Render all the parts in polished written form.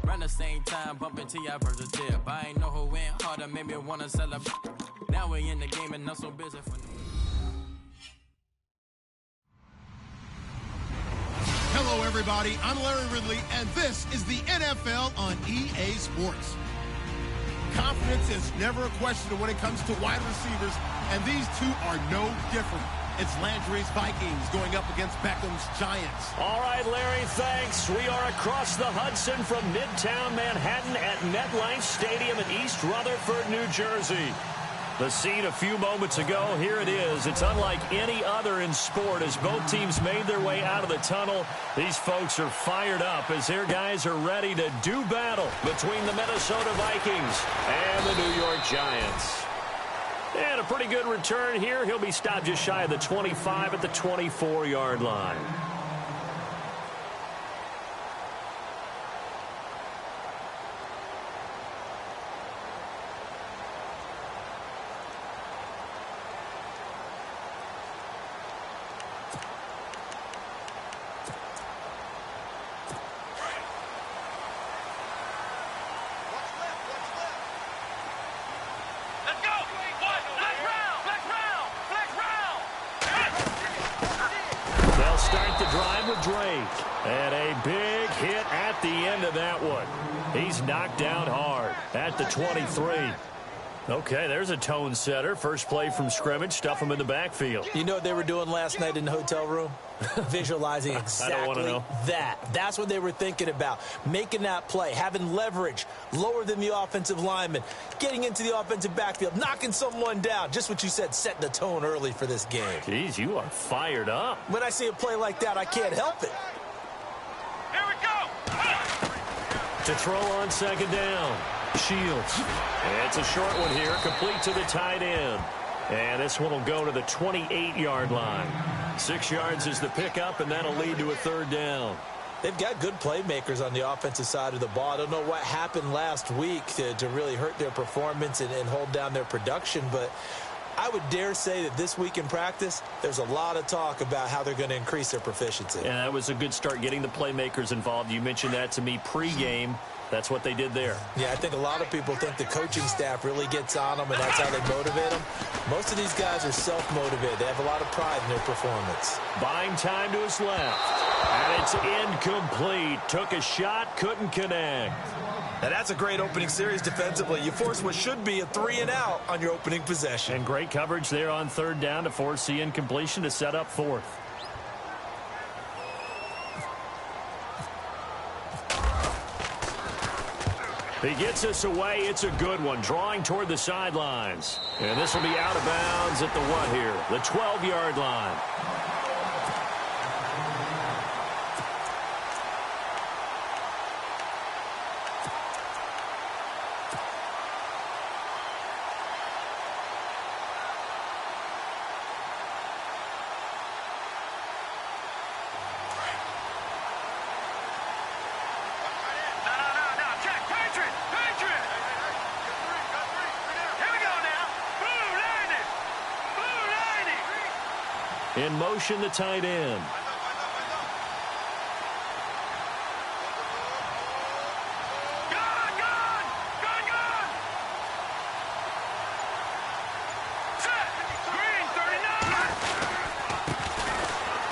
Around the same time, bumping to your versatile. I ain't know who went harder, made me wanna celebrate. Now we in the game and not so busy for. Hello, everybody. I'm Larry Ridley, and this is the NFL on EA Sports. Confidence is never a question when it comes to wide receivers, and these two are no different. It's Landry's Vikings going up against Beckham's Giants. All right, Larry, thanks. We are across the Hudson from Midtown Manhattan at MetLife Stadium in East Rutherford, New Jersey. The scene a few moments ago, here it is. It's unlike any other in sport as both teams made their way out of the tunnel. These folks are fired up as their guys are ready to do battle between the Minnesota Vikings and the New York Giants. And a pretty good return here. He'll be stopped just shy of the 25 at the 24-yard line. And a big hit at the end of that one. He's knocked down hard at the 23. Okay, there's a tone setter. First play from scrimmage, stuff him in the backfield. You know what they were doing last night in the hotel room? Visualizing exactly that. That's what they were thinking about. Making that play, having leverage, lower than the offensive lineman, getting into the offensive backfield, knocking someone down. Just what you said, setting the tone early for this game. Jeez, you are fired up. When I see a play like that, I can't help it. Here we go. To throw on second down. Shields. It's a short one here, complete to the tight end. And this one will go to the 28-yard line. 6 yards is the pickup, and that'll lead to a third down. They've got good playmakers on the offensive side of the ball. I don't know what happened last week to really hurt their performance and hold down their production, but I would dare say that this week in practice, there's a lot of talk about how they're going to increase their proficiency. And that was a good start getting the playmakers involved. You mentioned that to me pregame. That's what they did there. Yeah, I think a lot of people think the coaching staff really gets on them, and that's how they motivate them. Most of these guys are self-motivated. They have a lot of pride in their performance. Buying time to his left. And it's incomplete. Took a shot, couldn't connect. Now, that's a great opening series defensively. You force what should be a 3-and-out on your opening possession. And great coverage there on third down to force the incompletion to set up fourth. He gets us away. It's a good one. Drawing toward the sidelines. And this will be out of bounds at the what here? The 12-yard line. In motion, the tight end.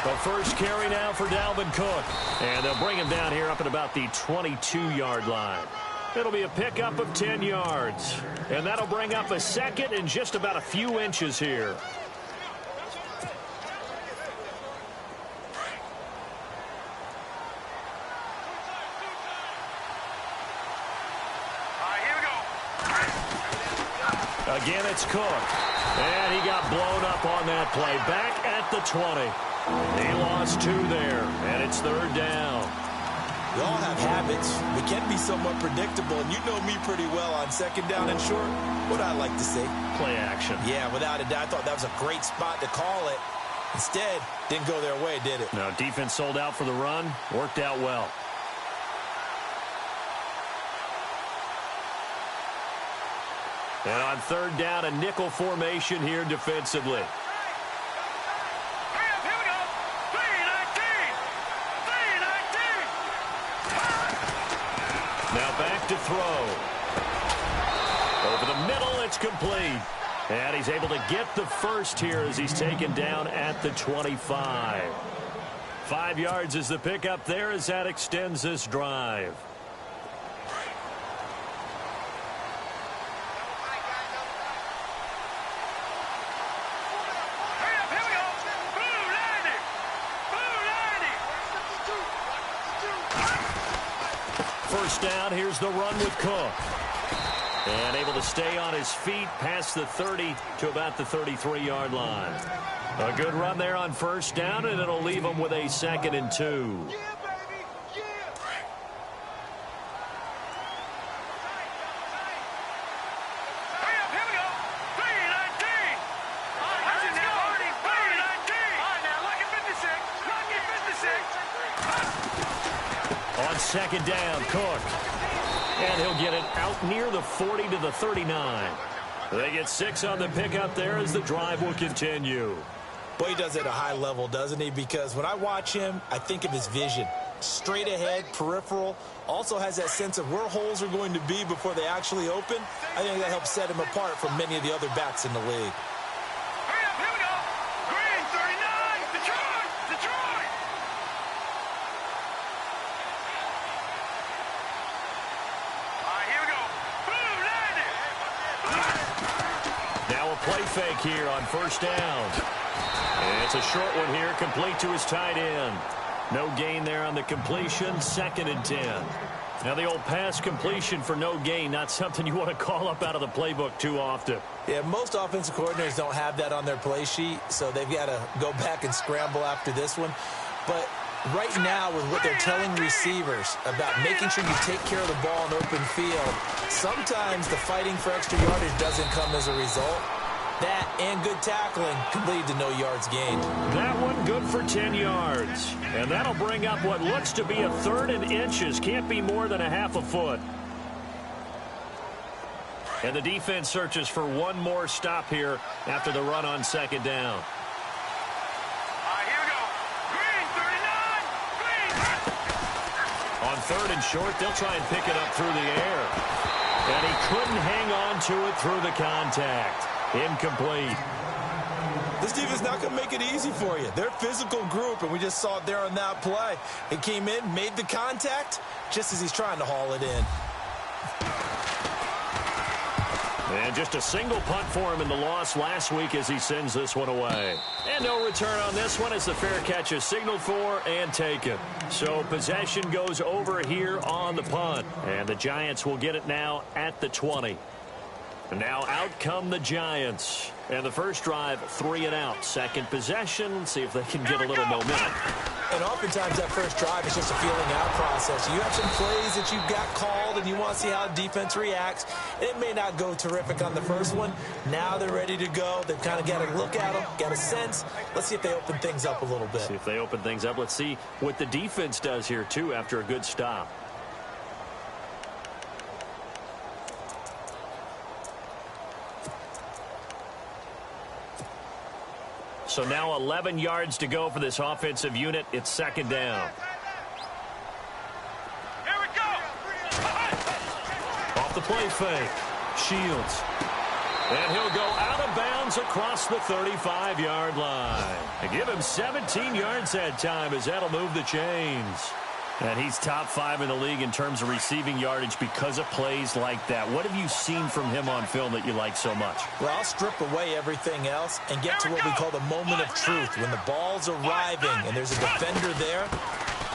The first carry now for Dalvin Cook. And they'll bring him down here up at about the 22-yard line. It'll be a pickup of 10 yards. And that'll bring up a second and just about a few inches here. Again, it's Cook. And he got blown up on that play. Back at the 20. He lost 2 there, and it's third down. We all have habits. We can be somewhat predictable, and you know me pretty well on second down and short. What I like to say? Play action. Yeah, without a doubt. I thought that was a great spot to call it. Instead, didn't go their way, did it? No, defense sold out for the run. Worked out well. And on third down, a nickel formation here defensively. Now back to throw. Over the middle, it's complete. And he's able to get the first here as he's taken down at the 25. 5 yards is the pickup there as that extends this drive. First down, here's the run with Cook. And able to stay on his feet past the 30 to about the 33-yard line. A good run there on first down, and it'll leave him with a 2nd and 2. On second down, Cook. And he'll get it out near the 40 to the 39. They get 6 on the pickup there as the drive will continue. Boy, he does it at a high level, doesn't he? Because when I watch him, I think of his vision. Straight ahead, peripheral. Also has that sense of where holes are going to be before they actually open. I think that helps set him apart from many of the other backs in the league. Play fake here on first down. And it's a short one here, complete to his tight end. No gain there on the completion, 2nd and 10. Now the old pass completion for no gain, not something you want to call up out of the playbook too often. Yeah, most offensive coordinators don't have that on their play sheet, so they've got to go back and scramble after this one. But right now, with what they're telling receivers about making sure you take care of the ball in open field, sometimes the fighting for extra yardage doesn't come as a result. That and good tackling can lead to no yards gained. That one good for 10 yards. And that'll bring up what looks to be a 3rd and inches. Can't be more than a half a foot. And the defense searches for one more stop here after the run on second down. Here we go. Green, 39. Green. On 3rd and short, they'll try and pick it up through the air. And he couldn't hang on to it through the contact. Incomplete. This defense not going to make it easy for you. They're a physical group, and we just saw it there on that play. He came in, made the contact, just as he's trying to haul it in. And just a single punt for him in the loss last week as he sends this one away. And no return on this one as the fair catch is signaled for and taken. So possession goes over here on the punt. And the Giants will get it now at the 20. And now out come the Giants. And the first drive, 3 and out. Second possession. Let's see if they can get a little momentum. And oftentimes that first drive is just a feeling out process. You have some plays that you've got called and you want to see how the defense reacts. It may not go terrific on the first one. Now they're ready to go. They've kind of got to look at them, got a sense. Let's see if they open things up a little bit. See if they open things up. Let's see what the defense does here, too, after a good stop. So now 11 yards to go for this offensive unit. It's second down. Here we go. Off the play fake. Shields. And he'll go out of bounds across the 35-yard line. And give him 17 yards that time as that'll move the chains. And he's top 5 in the league in terms of receiving yardage because of plays like that. What have you seen from him on film that you like so much? Well, I'll strip away everything else and get to what we call the moment of truth. When the ball's arriving and there's a defender there,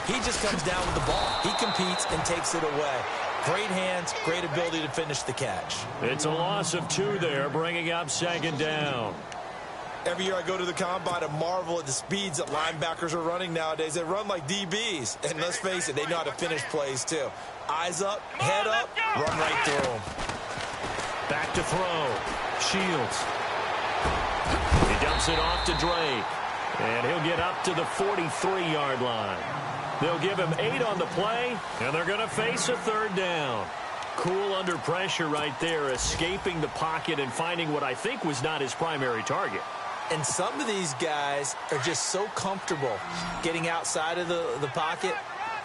he just comes down with the ball. He competes and takes it away. Great hands, great ability to finish the catch. It's a loss of 2 there, bringing up second down. Every year I go to the combine and marvel at the speeds that linebackers are running nowadays. They run like DBs. And let's face it, they know how to finish plays too. Eyes up, head up, run right through them. Back to throw. Shields. He dumps it off to Drake. And he'll get up to the 43-yard line. They'll give him 8 on the play, and they're going to face a third down. Cool under pressure right there, escaping the pocket and finding what I think was not his primary target. And some of these guys are just so comfortable getting outside of the pocket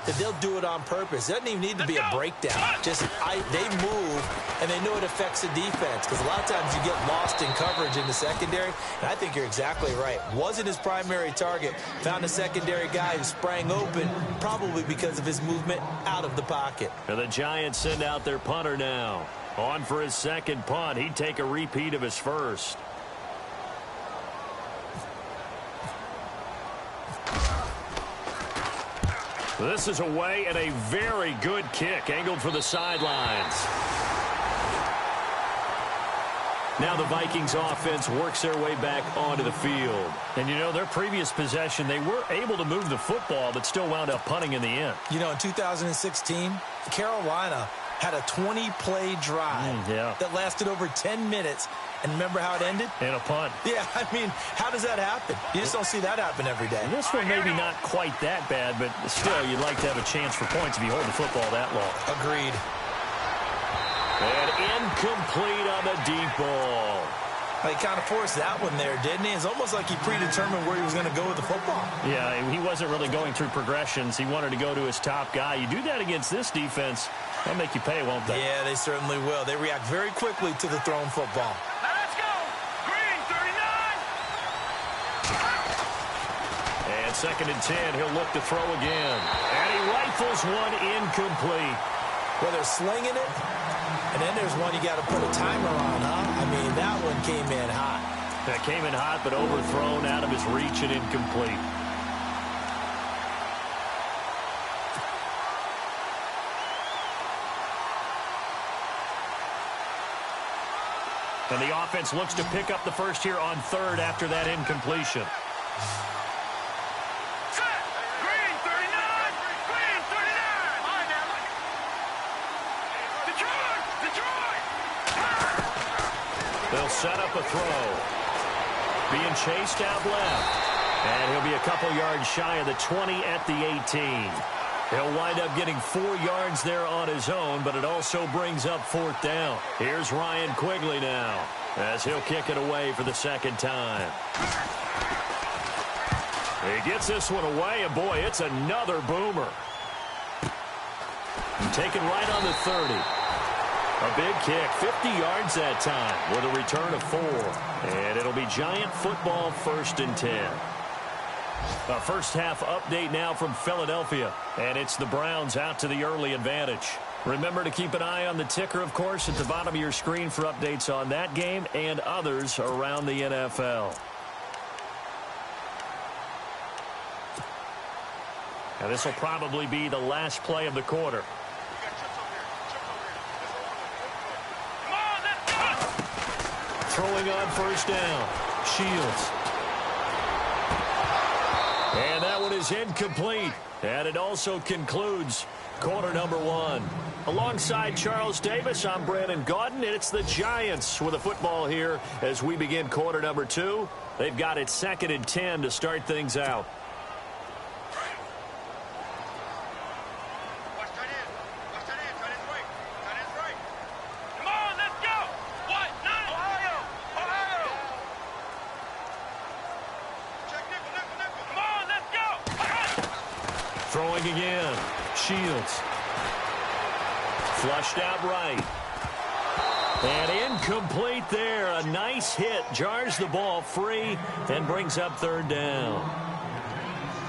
that they'll do it on purpose. It doesn't even need to be a breakdown. Just they move, and they know it affects the defense, because a lot of times you get lost in coverage in the secondary, and I think you're exactly right. Wasn't his primary target. Found a secondary guy who sprang open, probably because of his movement out of the pocket. And the Giants send out their punter now. On for his second punt. He'd take a repeat of his first. This is away, and a very good kick angled for the sidelines. Now the Vikings offense works their way back onto the field. And, you know, their previous possession, they were able to move the football, but still wound up punting in the end. You know, in 2016, Carolina had a 20-play drive that lasted over 10 minutes. And remember how it ended? In a punt. Yeah, I mean, how does that happen? You just don't see that happen every day. This one maybe not quite that bad, but still, you'd like to have a chance for points if you hold the football that long. Agreed. And incomplete on the deep ball. He kind of forced that one there, didn't he? It's almost like he predetermined where he was going to go with the football. Yeah, he wasn't really going through progressions. He wanted to go to his top guy. You do that against this defense, they'll make you pay, won't they? Yeah, they certainly will. They react very quickly to the thrown football. Now let's go. Green, 39. And 2nd and 10, he'll look to throw again. And he rifles one incomplete. Well, they're slinging it, and then there's one you got to put a timer on, huh? I mean, that one came in hot. That came in hot, but overthrown out of his reach and incomplete. And the offense looks to pick up the first here on 3rd after that incompletion. Green, 39. Green, 39. All right, now. Detroit. They'll set up a throw. Being chased out left. And he'll be a couple yards shy of the 20 at the 18. He'll wind up getting 4 yards there on his own, but it also brings up 4th down. Here's Ryan Quigley now, as he'll kick it away for the 2nd time. He gets this one away, and boy, it's another boomer. Taken right on the 30. A big kick, 50 yards that time, with a return of 4. And it'll be Giant football 1st and 10. A first half update now from Philadelphia, and it's the Browns out to the early advantage. Remember to keep an eye on the ticker, of course, at the bottom of your screen for updates on that game and others around the NFL. Now this will probably be the last play of the quarter. Throwing on 1st down. Shields. And that one is incomplete. And it also concludes quarter number 1. Alongside Charles Davis, I'm Brandon Gaudin, and it's the Giants with a football here as we begin quarter number 2. They've got it 2nd and 10 to start things out. Come on, let's go. What? Nine. Ohio. Check nickel. Come on, let's go. Throwing again. Shields. Flushed out right. And incomplete there. A nice hit. Jars the ball free and brings up 3rd down.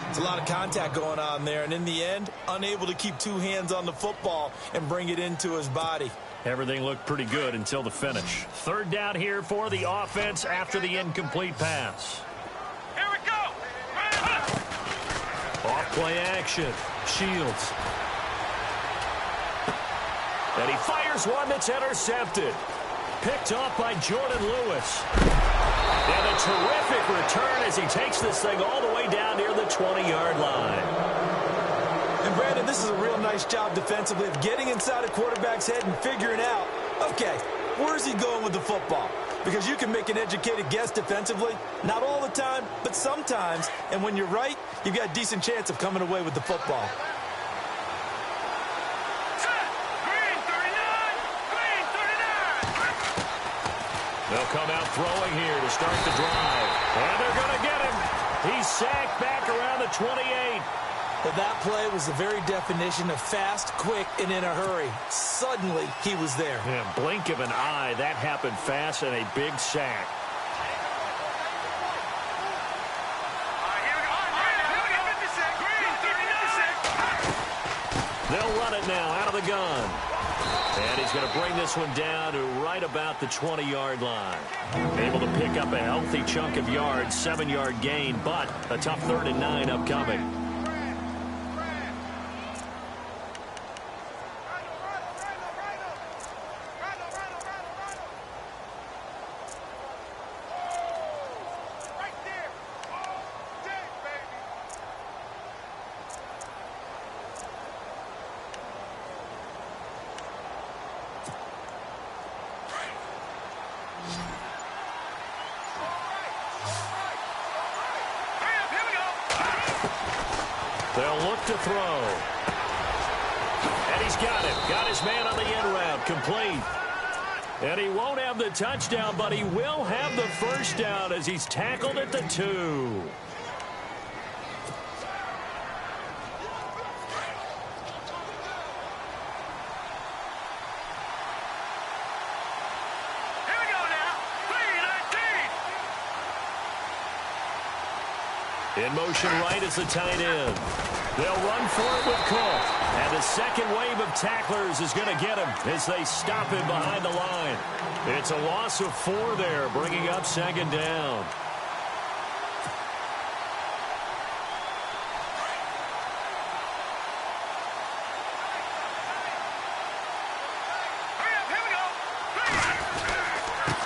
It's a lot of contact going on there, and in the end, unable to keep 2 hands on the football and bring it into his body. Everything looked pretty good until the finish. 3rd down here for the offense after the incomplete pass. Here we go. Off play action. Shields. And he fires one that's intercepted. Picked off by Jordan Lewis. And a terrific return as he takes this thing all the way down near the 20-yard line. And Brandon, this is a real nice job defensively of getting inside a quarterback's head and figuring out, okay, where's he going with the football? because you can make an educated guess defensively. Not all the time, but sometimes. And when you're right, you've got a decent chance of coming away with the football. They'll come out throwing here to start the drive. And they're going to get him. He's sacked back around the 28. Well, that play was the very definition of fast, quick, and in a hurry. Suddenly, he was there. Yeah, blink of an eye. That happened fast and a big sack. They'll run it now out of the gun. And he's going to bring this one down to right about the 20-yard line. Able to pick up a healthy chunk of yards, 7-yard gain, but a tough 3rd and 9 upcoming. They'll look to throw. And he's got it. Got his man on the end route. Complete. And he won't have the touchdown, but he will have the first down as he's tackled at the 2. In motion right is the tight end. They'll run for it with Cook. And the second wave of tacklers is going to get him as they stop him behind the line. It's a loss of 4 there, bringing up 2nd down.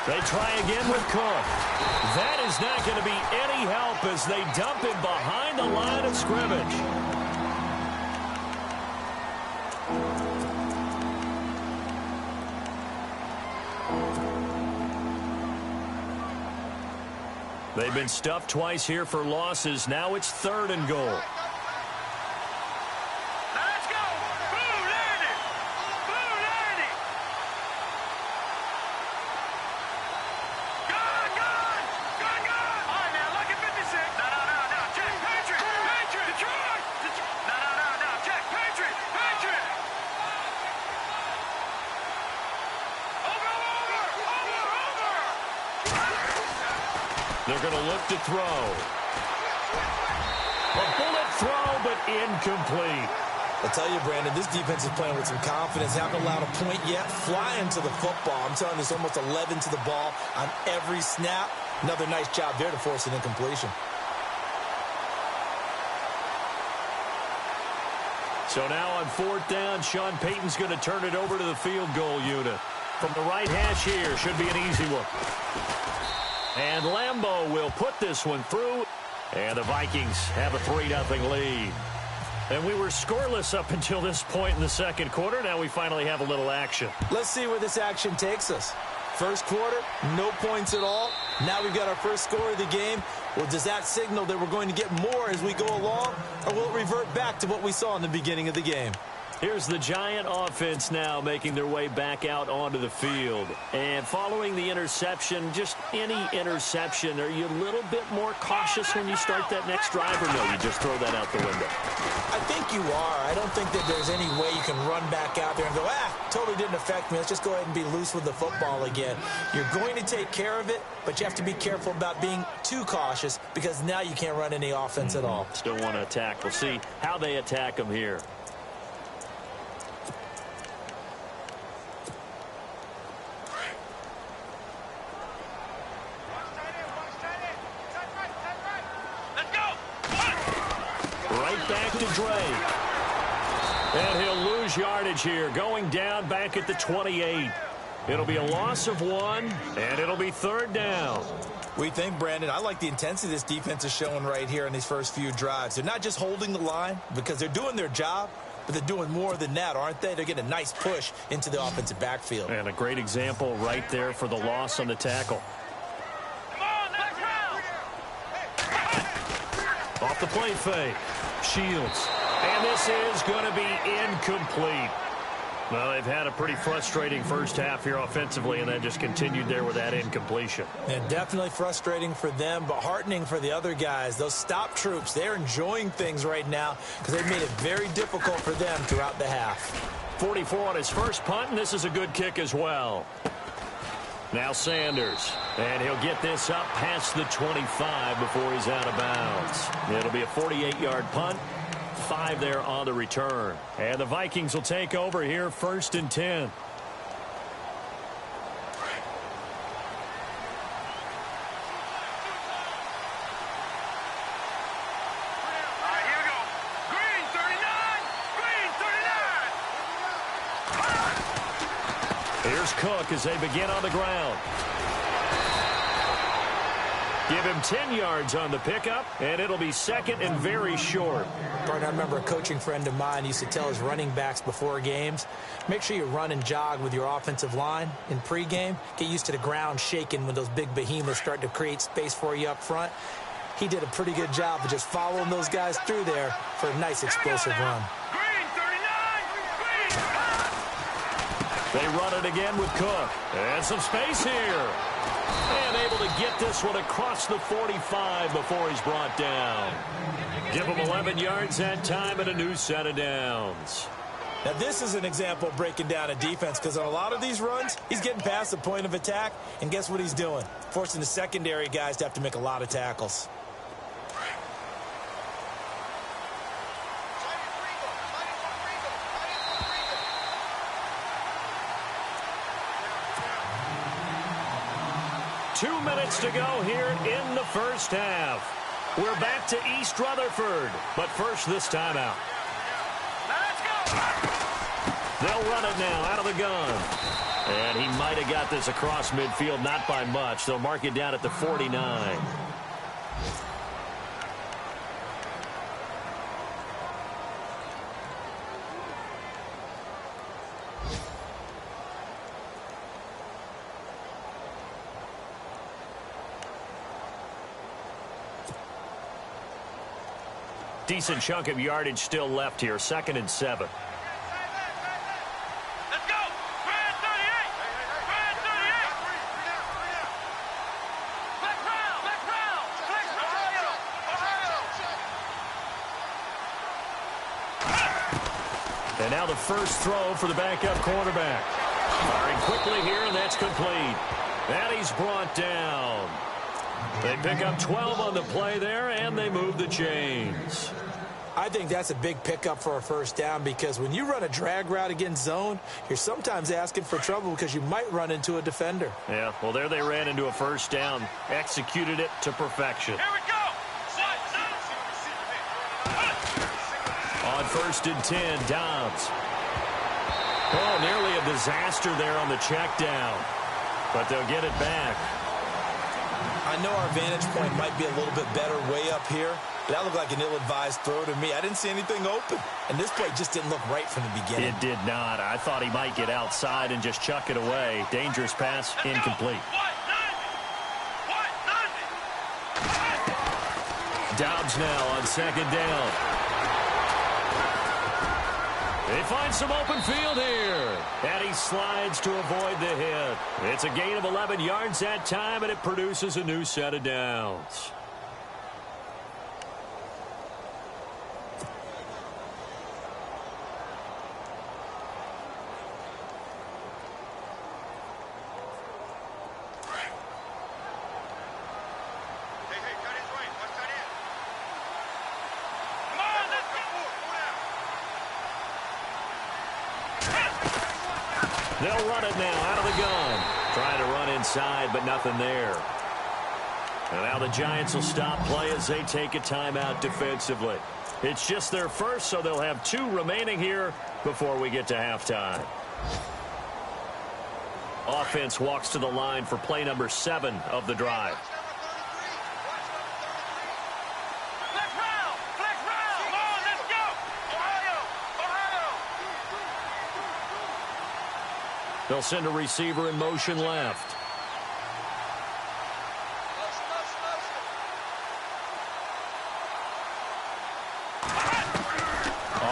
They try again with Cook. That is not going to be any help as they dump him behind the line of scrimmage. They've been stuffed twice here for losses. Now it's 3rd and goal. They're going to look to throw. A bullet throw, but incomplete. I'll tell you, Brandon, this defense is playing with some confidence. Haven't allowed a point yet. Flying to the football. I'm telling you, it's almost 11 to the ball on every snap. Another nice job there to force an incompletion. So now on 4th down, Sean Payton's going to turn it over to the field goal unit. From the right hash here, should be an easy one. And Lambeau will put this one through. And the Vikings have a 3-0 lead. And we were scoreless up until this point in the second quarter. Now we finally have a little action. Let's see where this action takes us. First quarter, no points at all. Now we've got our first score of the game. Well, does that signal that we're going to get more as we go along? Or will it revert back to what we saw in the beginning of the game? Here's the Giant offense now making their way back out onto the field. And following the interception, just any interception, are you a little bit more cautious when you start that next drive, or no, you just throw that out the window? I think you are. I don't think that there's any way you can run back out there and go, totally didn't affect me. Let's just go ahead and be loose with the football again. You're going to take care of it, but you have to be careful about being too cautious because now you can't run any offense at all. Still want to attack. We'll see how they attack them here. Back to Drake. And he'll lose yardage here, going down back at the 28. It'll be a loss of 1, and it'll be 3rd down. We think, Brandon, I like the intensity this defense is showing right here in these first few drives. They're not just holding the line because they're doing their job, but they're doing more than that, aren't they? They're getting a nice push into the offensive backfield. And a great example right there for the loss on the tackle. off the play fake. Shields. And this is going to be incomplete. Well, they've had a pretty frustrating first half here offensively, and then just continued there with that incompletion. And definitely frustrating for them, but heartening for the other guys. Those stop troops, they're enjoying things right now because they've made it very difficult for them throughout the half. 44 on his first punt, and this is a good kick as well. Now Sanders, and he'll get this up past the 25 before he's out of bounds. It'll be a 48-yard punt. 5 there on the return. And the Vikings will take over here, 1st and 10. Here we go. Green 39. Green 39. Here's Cook as they begin on the ground. Give him 10 yards on the pickup, and it'll be 2nd and very short. Partner, I remember a coaching friend of mine used to tell his running backs before games, make sure you run and jog with your offensive line in pregame. Get used to the ground shaking when those big behemoths start to create space for you up front. He did a pretty good job of just following those guys through there for a nice explosive run. Green 39. Green. They run it again with Cook. And some space here. And able to get this one across the 45 before he's brought down. Give him 11 yards that time and a new set of downs. Now, this is an example of breaking down a defense because on a lot of these runs, he's getting past the point of attack, and guess what he's doing? Forcing the secondary guys to have to make a lot of tackles. Two minutes to go here in the first half. We're back to East Rutherford, but first this time out. Let's go. They'll run it now out of the gun. And he might have got this across midfield, not by much. They'll mark it down at the 49. Decent chunk of yardage still left here. 2nd and 7. Let's go. Red 38. Red 38. Black Brown. Black Brown. Black Ohio. Ohio. And now the first throw for the backup quarterback. Firing quickly here, and that's complete. And he's brought down. They pick up 12 on the play there, and they move the chains. I think that's a big pickup for a first down because when you run a drag route against zone, you're sometimes asking for trouble because you might run into a defender. Yeah, well, there they ran into a first down, executed it to perfection. Here we go. On 1st and 10, Dobbs. Oh, nearly a disaster there on the check down, but they'll get it back. I know our vantage point might be a little bit better way up here, but that looked like an ill-advised throw to me. I didn't see anything open, and this play just didn't look right from the beginning. It did not. I thought he might get outside and just chuck it away. Dangerous pass, incomplete. Dobbs now on 2nd down. They find some open field here. And he slides to avoid the hit. It's a gain of 11 yards that time, and it produces a new set of downs. They'll run it now out of the gun. Trying to run inside, but nothing there. And now the Giants will stop play as they take a timeout defensively. It's just their first, so they'll have 2 remaining here before we get to halftime. Offense walks to the line for play number 7 of the drive. They'll send a receiver in motion left.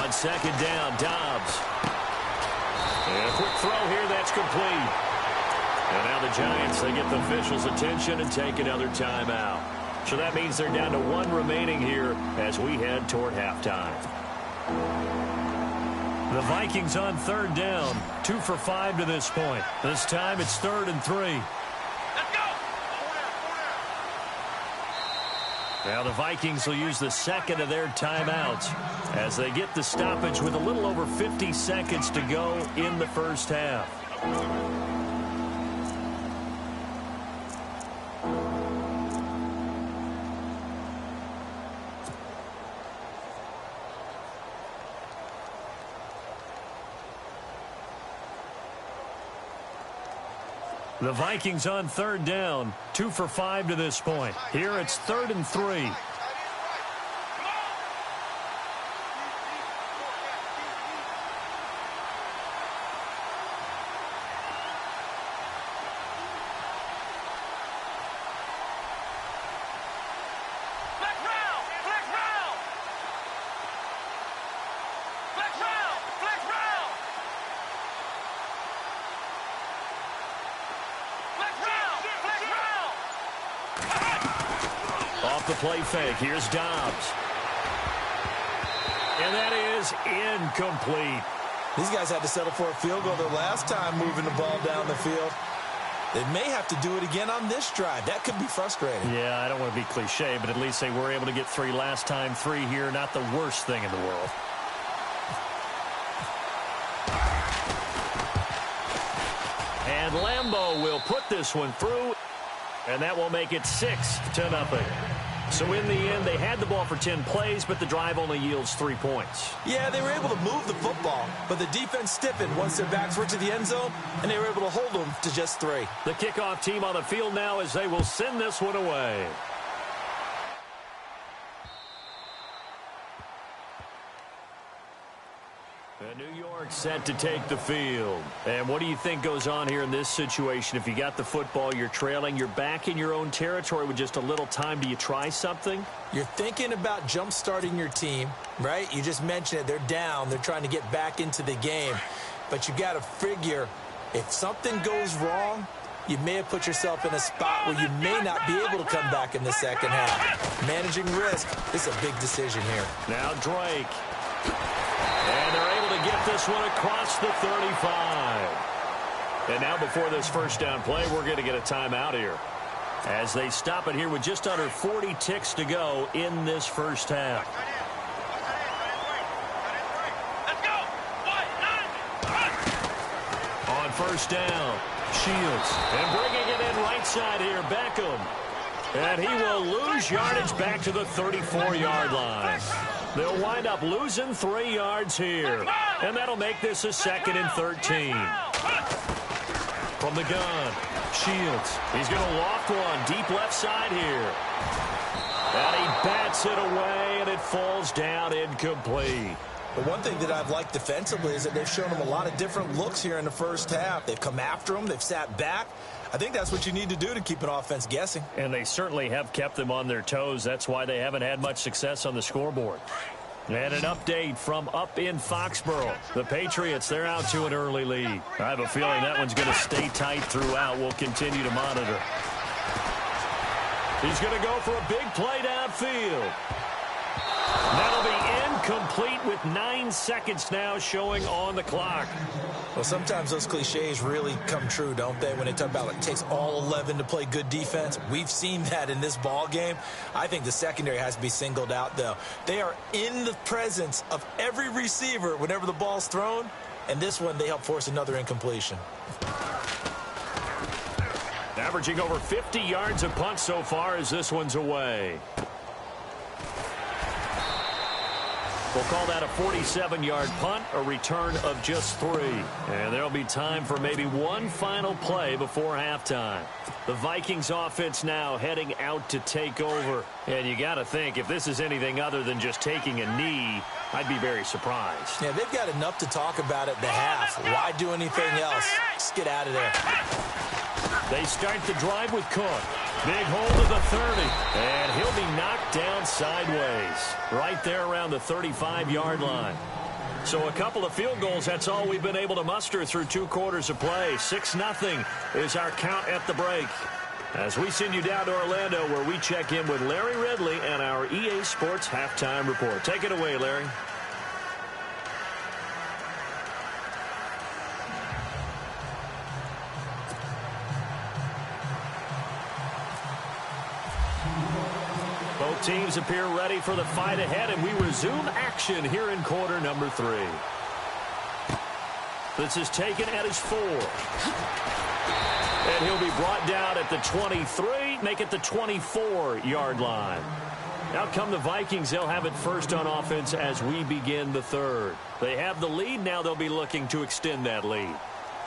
On second down, Dobbs. And a quick throw here, that's complete. And now the Giants, they get the officials' attention and take another timeout. So that means they're down to 1 remaining here as we head toward halftime. The Vikings on third down, 2 for 5 to this point. This time it's 3rd and 3. Let's go! Now the Vikings will use the second of their timeouts as they get the stoppage with a little over 50 seconds to go in the first half. The Vikings on third down, 2 for 5 to this point. Here it's 3rd and 3. Off the play fake, here's Dobbs. And that is incomplete. These guys had to settle for a field goal their last time moving the ball down the field. They may have to do it again on this drive. That could be frustrating. Yeah, I don't want to be cliche, but at least they were able to get 3 last time. 3 here, not the worst thing in the world. And Lambeau will put this one through, and that will make it 6-0. So in the end, they had the ball for 10 plays, but the drive only yields 3 points. Yeah, they were able to move the football, but the defense stiffened once their backs were to the end zone, and they were able to hold them to just 3. The kickoff team on the field now as they will send this one away. And New York set to take the field. And what do you think goes on here in this situation? If you got the football, you're trailing, you're back in your own territory with just a little time. Do you try something? You're thinking about jump-starting your team, right? You just mentioned it. They're down. They're trying to get back into the game. But you got to figure if something goes wrong, you may have put yourself in a spot where you may not be able to come back in the second half. Managing risk is a big decision here. Now Drake. And they're able to get this one across the 35. And now before this first down play, we're going to get a timeout here as they stop it here with just under 40 ticks to go in this first half. Let's go! On first down, Shields. And bringing it in right side here, Beckham. And he will lose yardage back to the 34-yard line. They'll wind up losing 3 yards here. And that'll make this a 2nd and 13. From the gun, Shields. He's going to loft one deep left side here. And he bats it away, and it falls down incomplete. But one thing that I've liked defensively is that they've shown them a lot of different looks here in the first half. They've come after them. They've sat back. I think that's what you need to do to keep an offense guessing. And they certainly have kept them on their toes. That's why they haven't had much success on the scoreboard. And an update from up in Foxborough. The Patriots, they're out to an early lead. I have a feeling that one's going to stay tight throughout. We'll continue to monitor. He's going to go for a big play downfield. That'll be incomplete with 9 seconds now showing on the clock. Well, sometimes those cliches really come true, don't they? When they talk about it takes all 11 to play good defense. We've seen that in this ball game. I think the secondary has to be singled out, though. They are in the presence of every receiver whenever the ball's thrown. And this one, they help force another incompletion. Averaging over 50 yards a punt so far as this one's away. We'll call that a 47-yard punt, a return of just 3. And there'll be time for maybe one final play before halftime. The Vikings offense now heading out to take over. And you got to think, if this is anything other than just taking a knee, I'd be very surprised. Yeah, they've got enough to talk about at the half. Why do anything else? Just get out of there. They start the drive with Cook. Big hold of the 30. And he'll be knocked down sideways. Right there around the 35-yard line. So a couple of field goals, that's all we've been able to muster through 2 quarters of play. 6-0 is our count at the break. As we send you down to Orlando, where we check in with Larry Ridley and our EA Sports Halftime Report. Take it away, Larry. Both teams appear ready for the fight ahead, and we resume action here in quarter number 3. This is taken at his 4. And he'll be brought down at the 23, make it the 24-yard line. Out come the Vikings. They'll have it first on offense as we begin the 3rd. They have the lead. Now they'll be looking to extend that lead.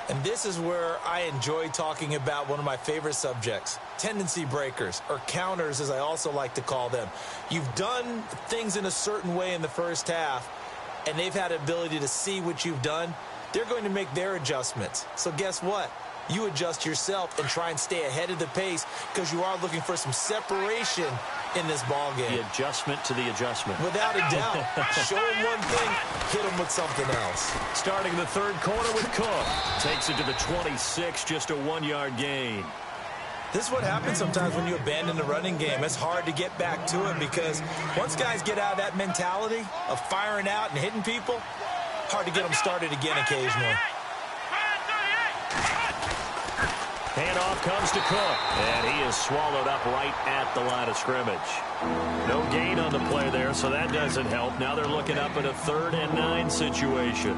And this is where I enjoy talking about one of my favorite subjects, tendency breakers, or counters as I also like to call them. You've done things in a certain way in the first half, and they've had the ability to see what you've done. They're going to make their adjustments. So guess what? You adjust yourself and try and stay ahead of the pace because you are looking for some separation in this ball game. The adjustment to the adjustment. Without a doubt. Show them one thing, hit them with something else. Starting the 3rd quarter with Cook. Takes it to the 26, just a 1-yard gain. This is what happens sometimes when you abandon the running game. It's hard to get back to it because once guys get out of that mentality of firing out and hitting people, hard to get them started again occasionally. Handoff comes to Cook, and he is swallowed up right at the line of scrimmage. No gain on the play there, so that doesn't help. Now they're looking up at a 3rd and 9 situation.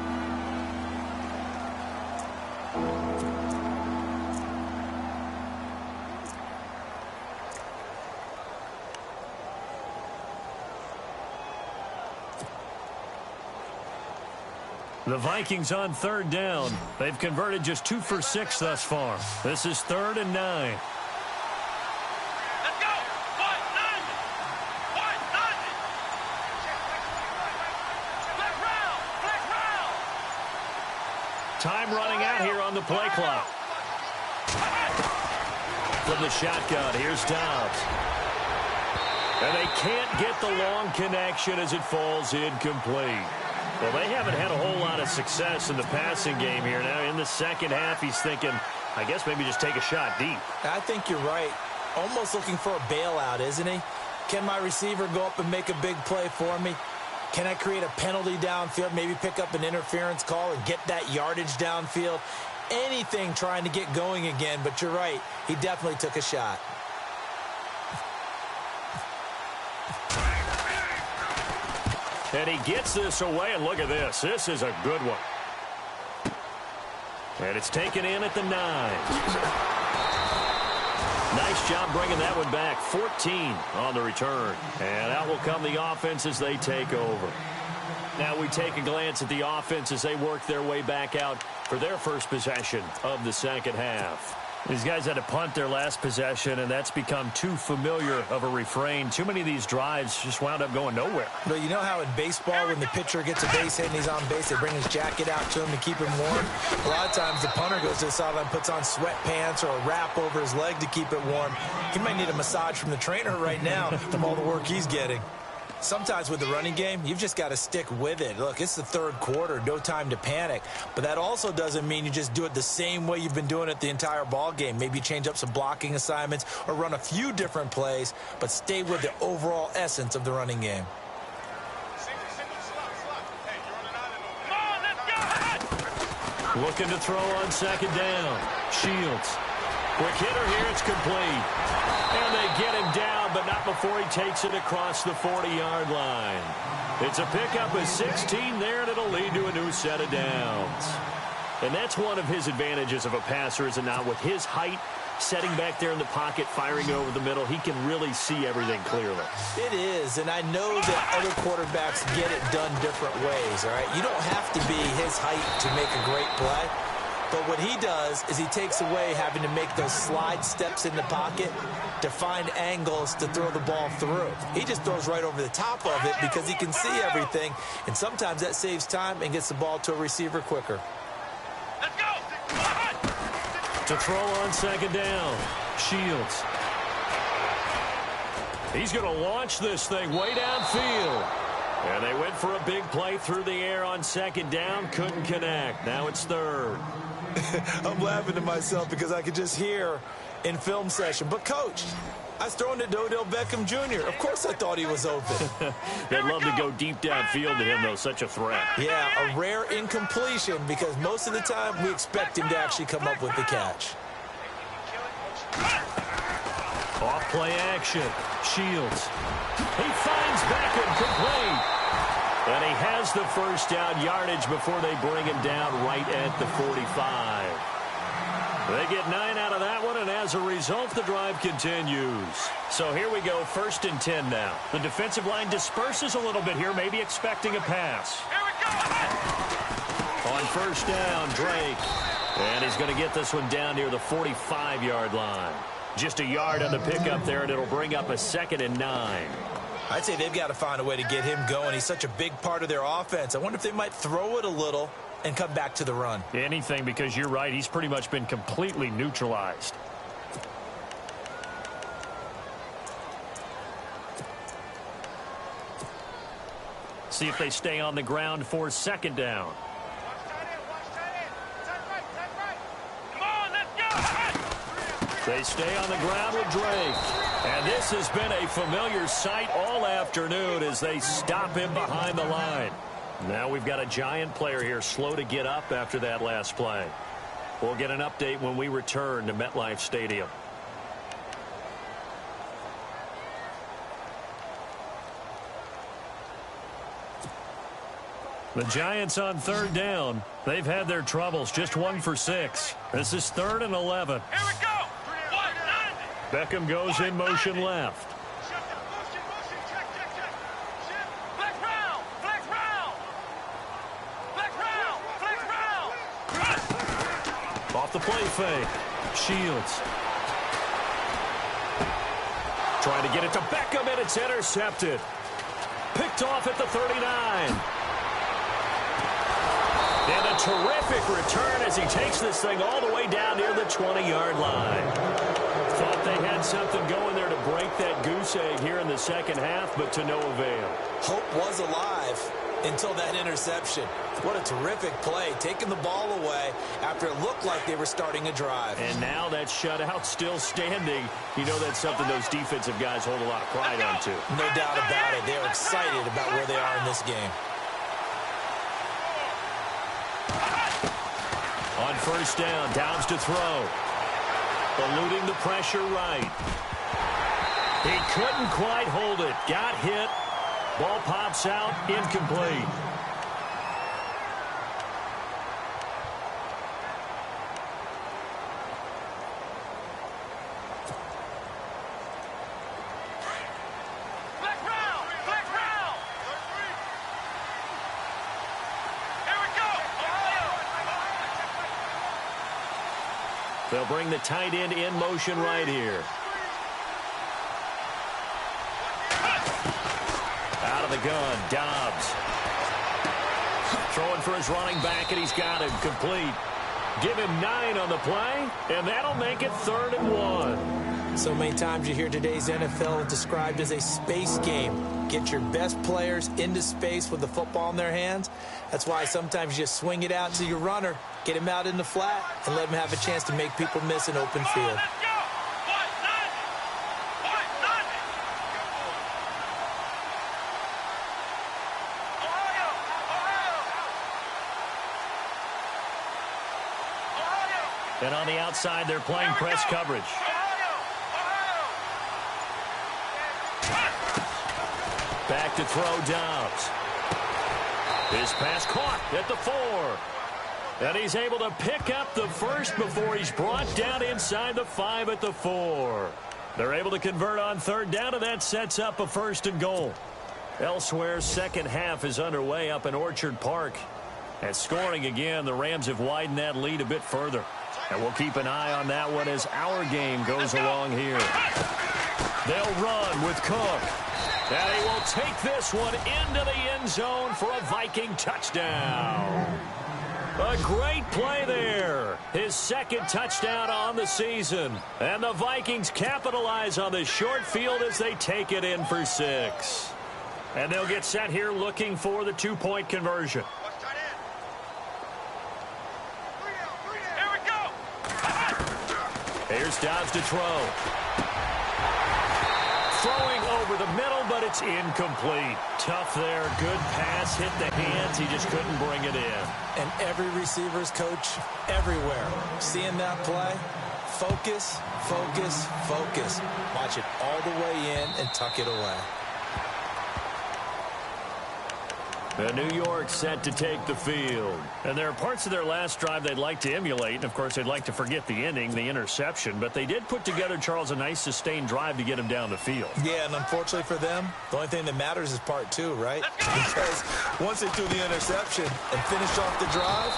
The Vikings on 3rd down. They've converted just 2 for 6 thus far. This is 3rd and 9. Let's go! What? Nothing! What? Nothing! Black round! Black round! Time running out here on the play clock. From the shotgun, here's Dobbs. And they can't get the long connection as it falls incomplete. Well, they haven't had a whole lot of success in the passing game here. Now, in the second half, he's thinking, I guess maybe just take a shot deep. I think you're right. Almost looking for a bailout, isn't he? Can my receiver go up and make a big play for me? Can I create a penalty downfield, maybe pick up an interference call and get that yardage downfield? Anything trying to get going again, but you're right. He definitely took a shot. And he gets this away, and look at this. This is a good one. And it's taken in at the 9. Nice job bringing that one back. 14 on the return. And out will come the offense as they take over. Now we take a glance at the offense as they work their way back out for their first possession of the second half. These guys had to punt their last possession, and that's become too familiar of a refrain. Too many of these drives just wound up going nowhere. But you know how in baseball, when the pitcher gets a base hit and he's on base, they bring his jacket out to him to keep him warm? A lot of times the punter goes to the sideline, puts on sweatpants or a wrap over his leg to keep it warm. He might need a massage from the trainer right now from all the work he's getting. Sometimes with the running game, you've just got to stick with it. Look, it's the 3rd quarter, no time to panic. But that also doesn't mean you just do it the same way you've been doing it the entire ball game. Maybe change up some blocking assignments or run a few different plays, but stay with the overall essence of the running game. Looking to throw on second down. Shields. Quick hitter here, it's complete. And they get him down, but not before he takes it across the 40-yard line. It's a pickup of 16 there, and it'll lead to a new set of downs. And that's one of his advantages of a passer, is it not? With his height, setting back there in the pocket, firing over the middle, he can really see everything clearly. It is, and I know that other quarterbacks get it done different ways, all right? You don't have to be his height to make a great play. But what he does is he takes away having to make those slide steps in the pocket to find angles to throw the ball through. He just throws right over the top of it because he can see everything, and sometimes that saves time and gets the ball to a receiver quicker. Let's go! To throw on second down, Shields. He's going to launch this thing way downfield. And they went for a big play through the air on second down. Couldn't connect. Now it's third. I'm laughing to myself because I could just hear in film session. But, Coach, I was throwing to Odell Beckham Jr. Of course I thought he was open. They'd love to go deep downfield to him, though. Such a threat. Yeah, a rare incompletion because most of the time we expect him to actually come up with the catch. Off play action. Shields. He finds Beckham complete. And he has the first down yardage before they bring him down right at the 45. They get 9 out of that one, and as a result, the drive continues. So here we go, 1st and 10 now. The defensive line disperses a little bit here, maybe expecting a pass. Here we go. On 1st down, Drake. And he's going to get this one down near the 45-yard line. Just a yard on the pickup there, and it'll bring up a 2nd and 9. I'd say they've got to find a way to get him going. He's such a big part of their offense. I wonder if they might throw it a little and come back to the run. Anything, because you're right. He's pretty much been completely neutralized. See if they stay on the ground for 2nd down. Come on, let's go. They stay on the ground with Drake. And this has been a familiar sight all afternoon as they stop him behind the line. Now we've got a giant player here slow to get up after that last play. We'll get an update when we return to MetLife Stadium. The Giants on 3rd down. They've had their troubles, just 1 for 6. This is 3rd and 11. Here we go. Beckham goes in motion left. Flex round. Flex round. Flex round. Flex round. Off the play fake. Shields. Trying to get it to Beckham, and it's intercepted. Picked off at the 39. And a terrific return as he takes this thing all the way down near the 20-yard line. Thought they had something going there to break that goose egg here in the second half, but to no avail. Hope was alive until that interception. What a terrific play, taking the ball away after it looked like they were starting a drive. And now that shutout still standing. You know that's something those defensive guys hold a lot of pride on, too. No doubt about it. They're excited about where they are in this game. On 1st down, Downs to throw. Eluding the pressure right. He couldn't quite hold it. Got hit. Ball pops out. Incomplete. Flex round. Flex round. Here we go. They'll bring the tight end in motion right here. Out of the gun, Dobbs. Throwing for his running back, and he's got him complete. Give him 9 on the play, and that'll make it 3rd and 1. So many times you hear today's NFL described as a space game. Get your best players into space with the football in their hands. That's why sometimes you just swing it out to your runner, get him out in the flat, and let him have a chance to make people miss an open field. Let's go. And on the outside, they're playing press coverage. Back to throw, Dobbs. His pass caught at the 4. And he's able to pick up the first before he's brought down inside the 5 at the 4. They're able to convert on 3rd down, and that sets up a 1st and goal. Elsewhere, second half is underway up in Orchard Park. And scoring again, the Rams have widened that lead a bit further. And we'll keep an eye on that one as our game goes along here. They'll run with Cook. And he will take this one into the end zone for a Viking touchdown. A great play there. His 2nd touchdown on the season. And the Vikings capitalize on the short field as they take it in for 6. And they'll get set here looking for the two-point conversion. Here we go. Here's Dobbs to throw. Throwing over the middle, but it's incomplete. Tough there. Good pass. Hit the hands. He just couldn't bring it in. And every receiver's coach everywhere. Seeing that play, focus, focus, focus. Watch it all the way in and tuck it away. The New York set to take the field. And there are parts of their last drive they'd like to emulate. And, of course, they'd like to forget the inning, the interception. But they did put together, Charles, a nice sustained drive to get him down the field. Yeah, and unfortunately for them, the only thing that matters is part two, right? Because once they threw the interception and finished off the drive,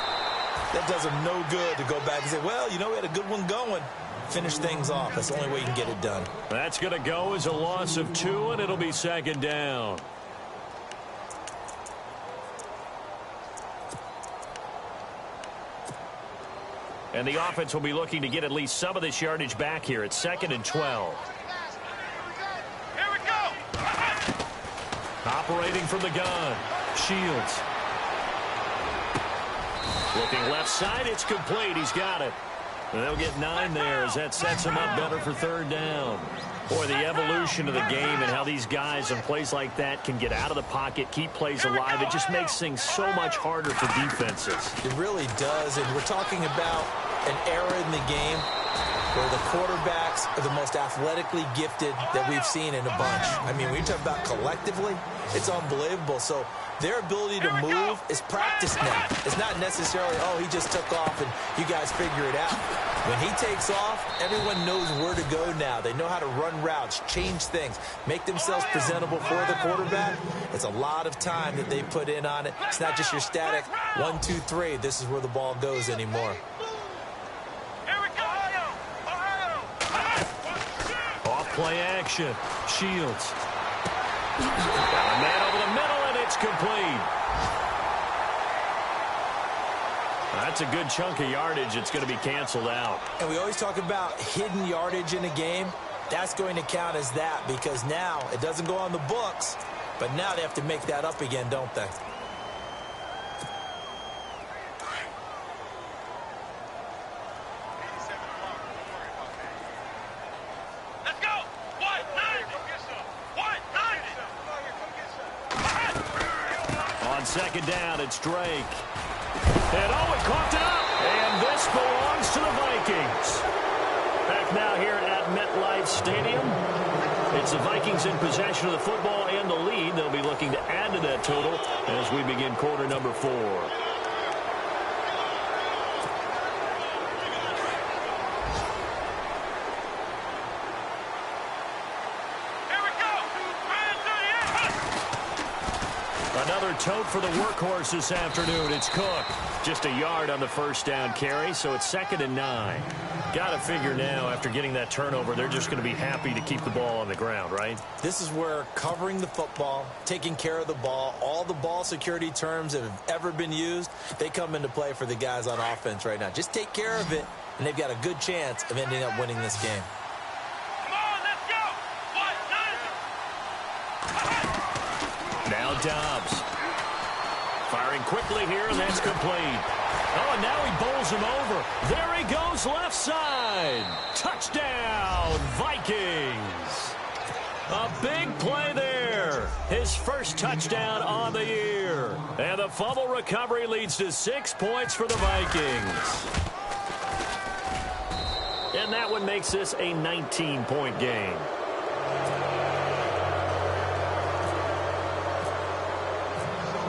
that does them no good to go back and say, well, you know, we had a good one going. Finish things off. That's the only way you can get it done. That's going to go as a loss of 2, and it'll be second down. And the offense will be looking to get at least some of this yardage back here at 2nd and 12. Here we go. Operating from the gun. Shields. Looking left side. It's complete. He's got it. And they'll get 9 there as that sets him up better for third down. Boy, the evolution of the game and how these guys in plays like that can get out of the pocket, keep plays alive, it just makes things so much harder for defenses. It really does, and we're talking about an era in the game where the quarterbacks are the most athletically gifted that we've seen in a bunch. I mean, when you talk about collectively, it's unbelievable. So their ability to move is practiced now. It's not necessarily, oh, he just took off and you guys figure it out. When he takes off, everyone knows where to go now. They know how to run routes, change things, make themselves presentable for the quarterback. It's a lot of time that they put in on it. It's not just your static 1, 2, 3. This is where the ball goes anymore. Play action. Shields. Got a man over the middle, and it's complete. That's a good chunk of yardage. It's going to be canceled out. And we always talk about hidden yardage in a game. That's going to count as that because now it doesn't go on the books, but now they have to make that up again, don't they? Second down, it's Drake. And oh, it coughed it up. And this belongs to the Vikings. Back now here at MetLife Stadium. It's the Vikings in possession of the football and the lead. They'll be looking to add to that total as we begin quarter number 4. Another tote for the workhorse this afternoon. It's Cook. Just a yard on the first down carry, so it's 2nd and 9. Got to figure now, after getting that turnover, they're just going to be happy to keep the ball on the ground, right? This is where covering the football, taking care of the ball, all the ball security terms that have ever been used, they come into play for the guys on offense right now. Just take care of it, and they've got a good chance of ending up winning this game. Now Dobbs. Firing quickly here, and that's complete. Oh, and now he bowls him over. There he goes, left side. Touchdown, Vikings. A big play there. His first touchdown on the year. And the fumble recovery leads to 6 points for the Vikings. And that one makes this a 19-point game.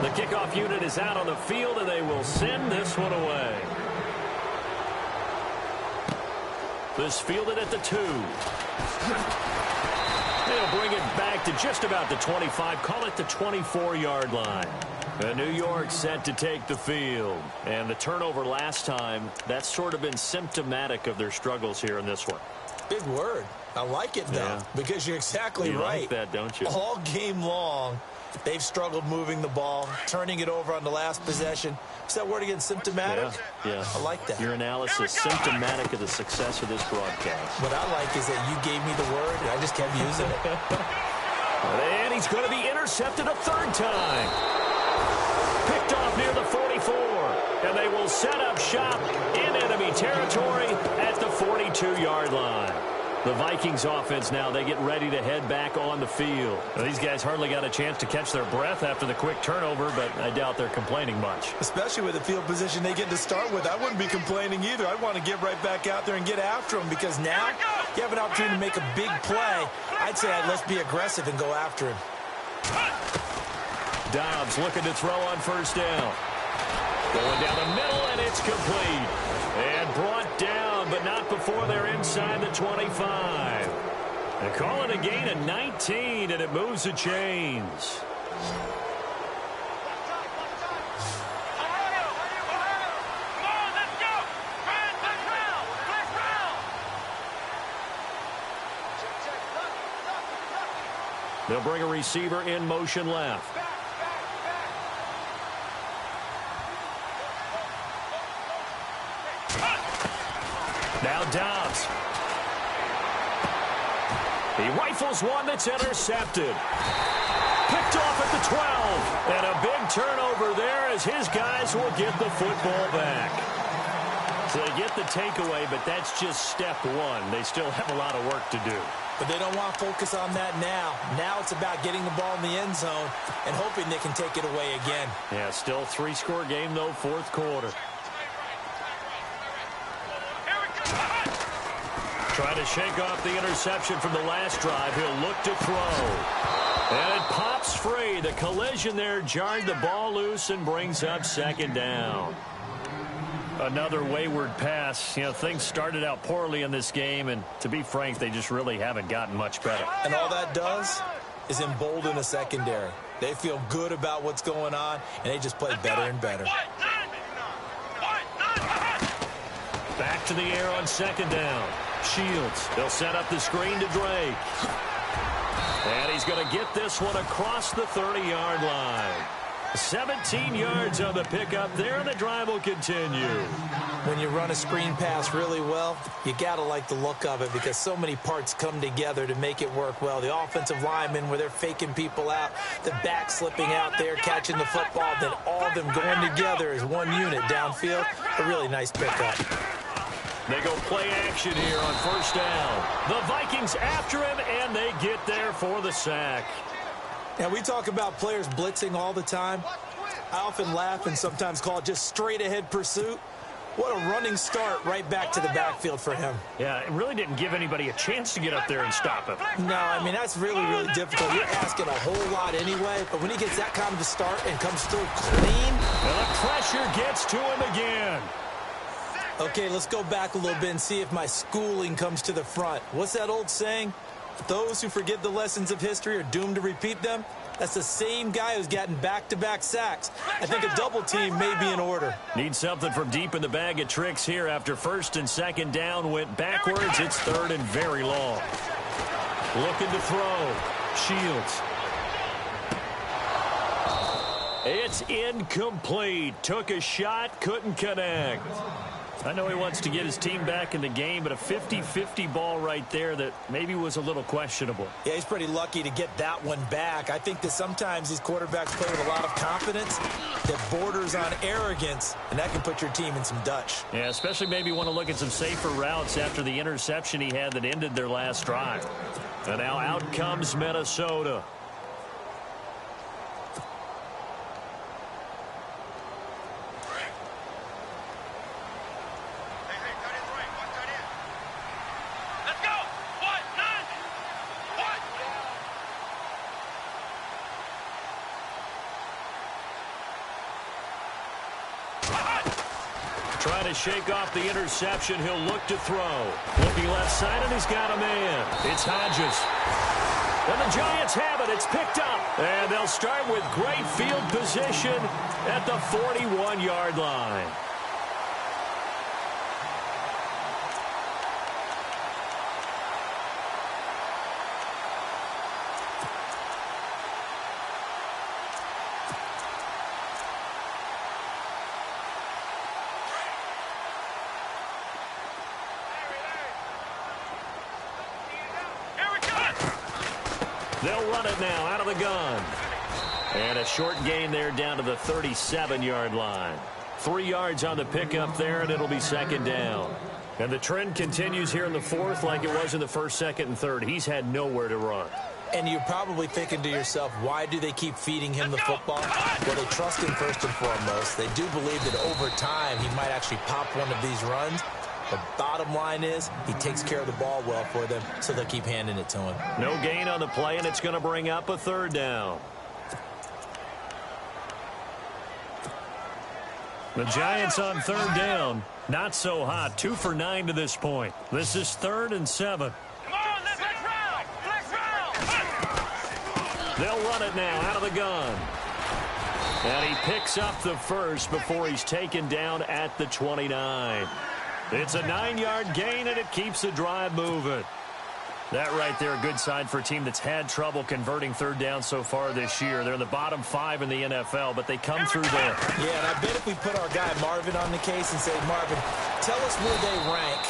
The kickoff unit is out on the field, and they will send this one away. This fielded at the 2. They'll bring it back to just about the 25, call it the 24-yard line. And New York set to take the field. And the turnover last time, that's sort of been symptomatic of their struggles here in this one. Big word. I like it, though, because you're exactly right. You like that, don't you? All game long, they've struggled moving the ball, turning it over on the last possession. Is that word again, symptomatic? Yeah. I like that. Your analysis, symptomatic of the success of this broadcast. What I like is that you gave me the word, and I just kept using it. And he's going to be intercepted a third time. Picked off near the 44. And they will set up shop in enemy territory at the 42-yard line. The Vikings offense now, they get ready to head back on the field. Well, these guys hardly got a chance to catch their breath after the quick turnover, but I doubt they're complaining much. Especially with the field position they get to start with. I wouldn't be complaining either. I'd want to get right back out there and get after them because now you have an opportunity to make a big play. I'd say let's be aggressive and go after him. Dobbs looking to throw on first down. Going down the middle, and it's complete. And brought down, but not before they're inside the 25. They call it a gain of 19, and it moves the chains. They'll bring a receiver in motion left. Now Dobbs. He rifles one that's intercepted. Picked off at the 12. And a big turnover there as his guys will get the football back. So they get the takeaway, but that's just step one. They still have a lot of work to do. But they don't want to focus on that now. Now it's about getting the ball in the end zone and hoping they can take it away again. Yeah, still three-score game, though, fourth quarter. Trying to shake off the interception from the last drive. He'll look to throw. And it pops free. The collision there jarred the ball loose and brings up second down. Another wayward pass. You know, things started out poorly in this game, and to be frank, they just really haven't gotten much better. And all that does is embolden a secondary. They feel good about what's going on, and they just play better and better. Back to the air on second down. Shields. They'll set up the screen to Drake. And he's going to get this one across the 30-yard line. 17 yards on the pickup there, and the drive will continue. When you run a screen pass really well, you got to like the look of it because so many parts come together to make it work well. The offensive linemen, where they're faking people out, the back slipping out there, catching the football, then all of them going together as one unit downfield. A really nice pickup. They go play action here on first down. The Vikings after him, and they get there for the sack. Now, we talk about players blitzing all the time. I often laugh and sometimes call it just straight-ahead pursuit. What a running start right back to the backfield for him. Yeah, it really didn't give anybody a chance to get up there and stop him. No, I mean, that's really, really difficult. You're asking a whole lot anyway, but when he gets that kind of a start and comes through clean. And the pressure gets to him again. Okay, let's go back a little bit and see if my schooling comes to the front. What's that old saying? Those who forget the lessons of history are doomed to repeat them. That's the same guy who's gotten back-to-back sacks. I think a double team may be in order. Need something from deep in the bag of tricks here after first and second down went backwards. It's third and very long. Looking to throw. Shields. It's incomplete. Took a shot, couldn't connect. I know he wants to get his team back in the game, but a 50-50 ball right there that maybe was a little questionable. Yeah, he's pretty lucky to get that one back. I think that sometimes these quarterbacks play with a lot of confidence that borders on arrogance, and that can put your team in some Dutch. Yeah, especially maybe want to look at some safer routes after the interception he had that ended their last drive. And now out comes Minnesota. Trying to shake off the interception. He'll look to throw. Looking left side, and he's got a man. It's Hodges. And the Giants have it. It's picked up. And they'll start with great field position at the 41-yard line. They'll run it now out of the gun. And a short gain there down to the 37-yard line. 3 yards on the pickup there, and it'll be second down. And the trend continues here in the fourth like it was in the first, second, and third. He's had nowhere to run. And you're probably thinking to yourself, why do they keep feeding him the football? Well, they trust him first and foremost. They do believe that over time he might actually pop one of these runs. The bottom line is he takes care of the ball well for them, so they'll keep handing it to him. No gain on the play, and it's going to bring up a third down. The Giants on third down. Not so hot. 2 for 9 to this point. This is 3rd and 7. Come on, let's round. Let's round. They'll run it now out of the gun. And he picks up the first before he's taken down at the 29. It's a 9-yard gain, and it keeps the drive moving. That right there, a good sign for a team that's had trouble converting third down so far this year. They're in the bottom 5 in the NFL, but they come through there. Yeah, and I bet if we put our guy Marvin on the case and say, Marvin, tell us where they rank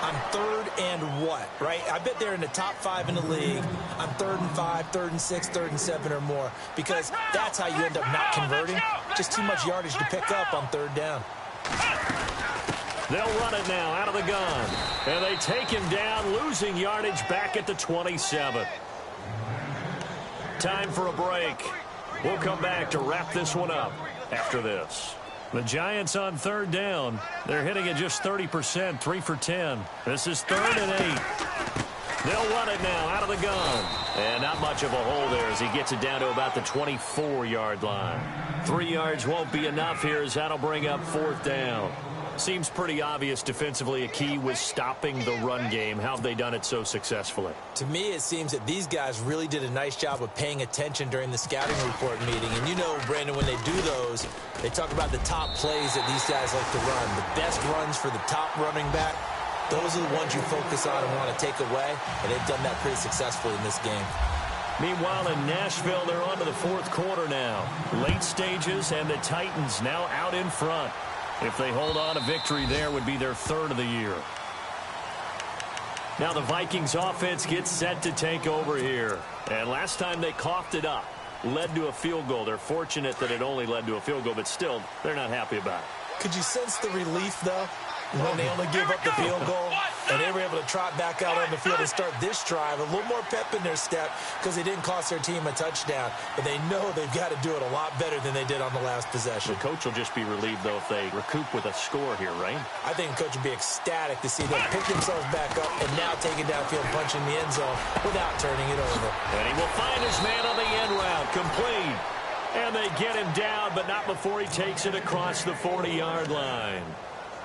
on 3rd and what, right? I bet they're in the top 5 in the league on 3rd and 5, 3rd and 6, 3rd and 7 or more, because that's how you end up not converting. Just too much yardage to pick up on 3rd down. They'll run it now out of the gun. And they take him down, losing yardage back at the 27. Time for a break. We'll come back to wrap this one up after this. The Giants on third down. They're hitting it just 30%, 3 for 10. This is 3rd and 8. They'll run it now out of the gun. And not much of a hole there as he gets it down to about the 24-yard line. 3 yards won't be enough here as that'll bring up 4th down. Seems pretty obvious defensively a key was stopping the run game. How have they done it so successfully? To me, it seems that these guys really did a nice job of paying attention during the scouting report meeting. And you know, Brandon, when they do those, they talk about the top plays that these guys like to run. The best runs for the top running back, those are the ones you focus on and want to take away. And they've done that pretty successfully in this game. Meanwhile, in Nashville, they're on to the 4th quarter now. Late stages, and the Titans now out in front. If they hold on, a victory there would be their 3rd of the year. Now the Vikings offense gets set to take over here. And last time they coughed it up, led to a field goal. They're fortunate that it only led to a field goal, but still, they're not happy about it. Could you sense the relief, though, when they only give up the field goal and they were able to trot back out on the field and start this drive? A little more pep in their step because they didn't cost their team a touchdown, but they know they've got to do it a lot better than they did on the last possession. The coach will just be relieved, though, if they recoup with a score here, right? I think the coach would be ecstatic to see them pick themselves back up and now take it downfield, punching the end zone without turning it over. And he will find his man on the end route, complete. And they get him down, but not before he takes it across the 40-yard line.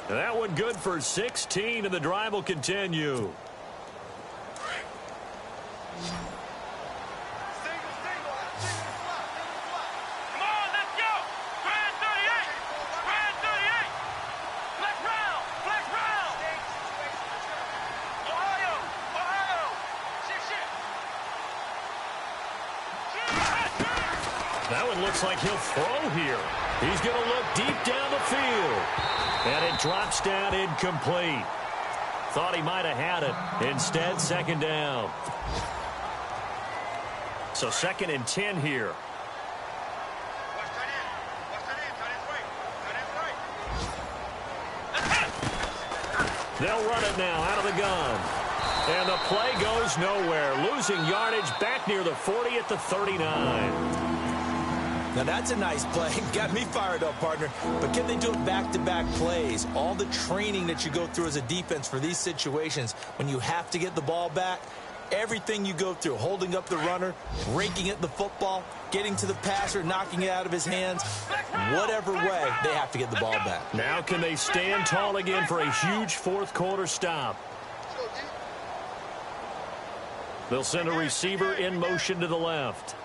And that one good for 16, and the drive will continue. That one looks like he'll throw here. He's going to look deep down the field. And it drops down incomplete. Thought he might have had it. Instead, 2nd down. So 2nd and 10 here. They'll run it now out of the gun. And the play goes nowhere. Losing yardage back near the 40 at the 39. Now, that's a nice play. Got me fired up, partner. But can they do it back-to-back plays? All the training that you go through as a defense for these situations, when you have to get the ball back, everything you go through, holding up the runner, raking at the football, getting to the passer, knocking it out of his hands, whatever way, they have to get the ball back. Now can they stand tall again for a huge 4th quarter stop? They'll send a receiver in motion to the left.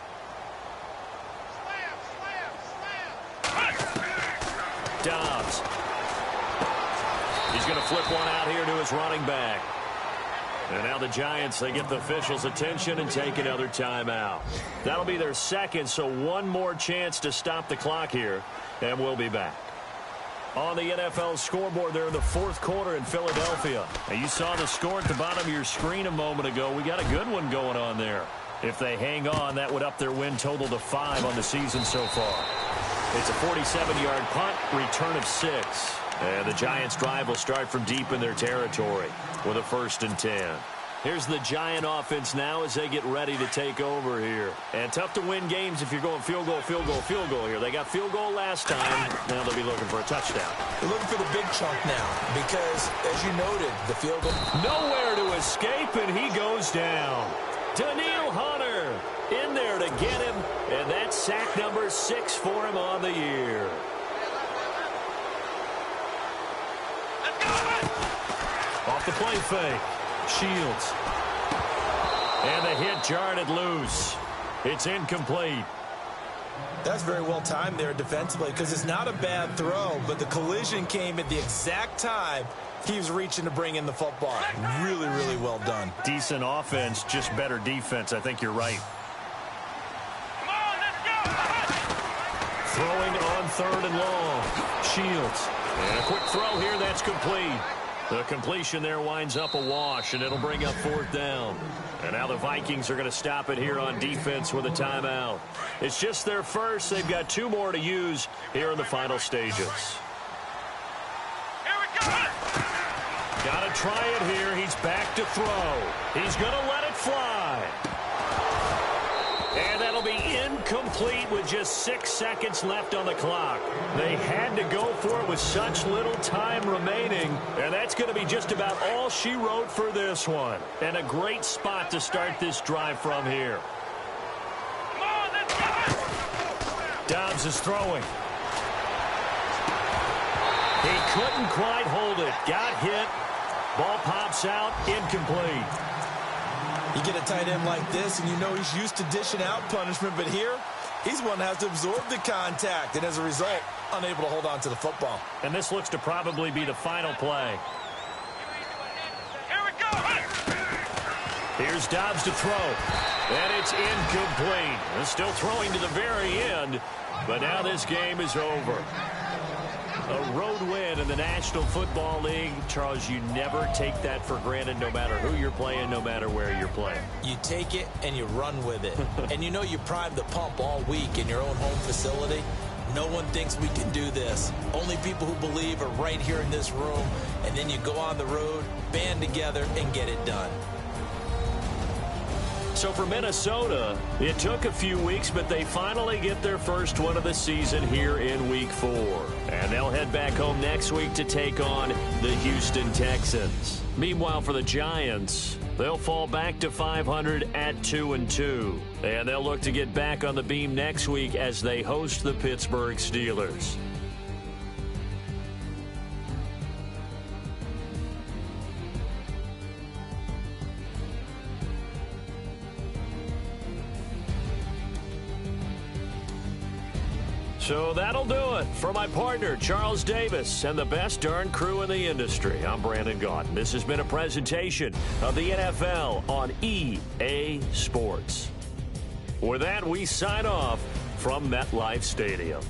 Dobbs. He's going to flip one out here to his running back. And now the Giants, they get the officials' attention and take another timeout. That'll be their 2nd, so one more chance to stop the clock here, and we'll be back. On the NFL scoreboard, they're in the 4th quarter in Philadelphia. Now, you saw the score at the bottom of your screen a moment ago. We got a good one going on there. If they hang on, that would up their win total to 5 on the season so far. It's a 47-yard punt, return of 6. And the Giants' drive will start from deep in their territory with a 1st and 10. Here's the Giant offense now as they get ready to take over here. And tough to win games if you're going field goal, field goal, field goal here. They got field goal last time. Now they'll be looking for a touchdown. They're looking for the big chunk now because, as you noted, the field goal. Nowhere to escape, and he goes down. Daniil Hunter in there to get him, and that's sack number 6 for him on the year. Off the play fake. Shields. And the hit jarred it loose. It's incomplete. That's very well timed there defensively because it's not a bad throw, but the collision came at the exact time he was reaching to bring in the football. Really, really well done. Decent offense, just better defense. I think you're right. Come on, let's go. Throwing on 3rd and long. Shields. And a quick throw here that's complete. The completion there winds up a wash, and it'll bring up 4th down. And now the Vikings are going to stop it here on defense with a timeout. It's just their first. They've got 2 more to use here in the final stages. Here we go. Got to try it here. He's back to throw. He's going to let it fly. And that'll be incomplete with just 6 seconds left on the clock. They had to go for it with such little time remaining, and that's going to be just about all she wrote for this one. And a great spot to start this drive from here. Come on, let's go. Dobbs is throwing. He couldn't quite hold it. Got hit. Ball pops out. Incomplete. You get a tight end like this, and you know he's used to dishing out punishment, but here, he's one that has to absorb the contact, and as a result, unable to hold on to the football. And this looks to probably be the final play. Here we go. Here's Dobbs to throw. And it's incomplete. And still throwing to the very end, but now this game is over. A road win in the National Football League. Charles, you never take that for granted no matter who you're playing, no matter where you're playing. You take it and you run with it. And you know you primed the pump all week in your own home facility. No one thinks we can do this. Only people who believe are right here in this room. And then you go on the road, band together, and get it done. So for Minnesota, it took a few weeks, but they finally get their first one of the season here in Week 4. And they'll head back home next week to take on the Houston Texans. Meanwhile, for the Giants, they'll fall back to 500 at 2-2. And they'll look to get back on the beam next week as they host the Pittsburgh Steelers. So that'll do it for my partner, Charles Davis, and the best darn crew in the industry. I'm Brandon Gaudin. This has been a presentation of the NFL on EA Sports. With that, we sign off from MetLife Stadium.